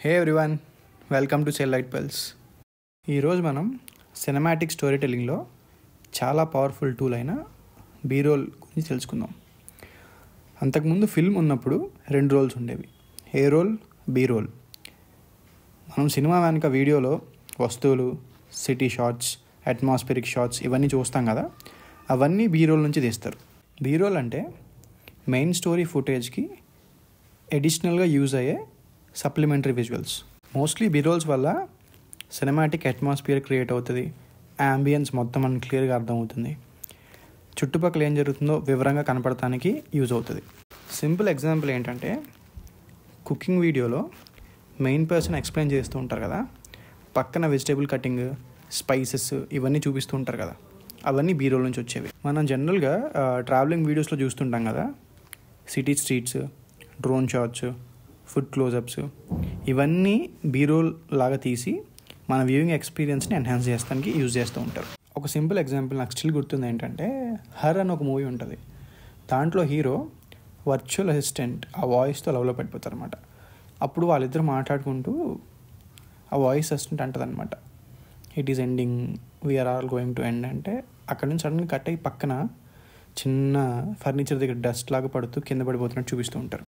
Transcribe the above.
Hey everyone, welcome to cell light pulse. ఈరోజు మనం cinematic story టెల్లింగ్లో చాలా పవర్ఫుల్ టూల్ అయిన బీ-రోల్ గురించి తెలుసుకుందాం. అంతకుముందు ఫిల్మ్ ఉన్నప్పుడు 2 రోల్స్ ఉండేవి, ఏ రోల్, బీ-రోల్. మనం సినిమా వెనుక వీడియోలో వస్తువులు, సిటీ షాట్స్, అట్మాస్ఫిరిక్ షాట్స్ ఇవన్నీ చూస్తాం కదా, అవన్నీ బీ-రోల్ నుంచి తీస్తారు. బీ-రోల్ అంటే మెయిన్ స్టోరీ ఫుటేజ్కి అడిషనల్గా యూజ్ అయ్యే సప్లిమెంటరీ విజువల్స్. మోస్ట్లీ బీ-రోల్స్ వల్ల సినిమాటిక్ అట్మాస్ఫియర్ క్రియేట్ అవుతుంది, యాంబియన్స్ మొత్తం మనకి క్లియర్గా అర్థమవుతుంది, చుట్టుపక్కల ఏం జరుగుతుందో వివరంగా కనపడటానికి యూజ్ అవుతుంది. సింపుల్ ఎగ్జాంపుల్ ఏంటంటే, కుకింగ్ వీడియోలో మెయిన్ పర్సన్ ఎక్స్ప్లెయిన్ చేస్తూ ఉంటారు కదా, పక్కన వెజిటేబుల్ కటింగ్, స్పైసెస్ ఇవన్నీ చూపిస్తూ ఉంటారు కదా, అవన్నీ బీ-రోల్ నుంచి వచ్చేవి. మనం జనరల్గా ట్రావెలింగ్ వీడియోస్లో చూస్తుంటాం కదా, city streets, drone shots, food close-ups, ఇవన్నీ బీ-రోల్ లాగా తీసి మన వ్యూయింగ్ ఎక్స్పీరియన్స్ని ఎన్హాన్స్ చేయడానికి యూజ్ చేస్తూ ఉంటారు. ఒక సింపుల్ ఎగ్జాంపుల్ నాకు స్టిల్ గుర్తుంది ఏంటంటే, హర్ అని ఒక మూవీ ఉంటుంది. దాంట్లో హీరో వర్చువల్ అసిస్టెంట్ ఆ వాయిస్తో లవ్లో పడిపోతారు అనమాట. అప్పుడు వాళ్ళిద్దరు మాట్లాడుకుంటూ ఆ వాయిస్ అసిస్టెంట్ అంటుంది అనమాట, it is ending, we are all going to end అంటే, అక్కడ నుంచి సడన్గా కట్ అయ్యి పక్కన చిన్న ఫర్నిచర్ దగ్గర డస్ట్ లాగా పడుతూ కింద పడిపోతున్నట్టు చూపిస్తూ ఉంటారు.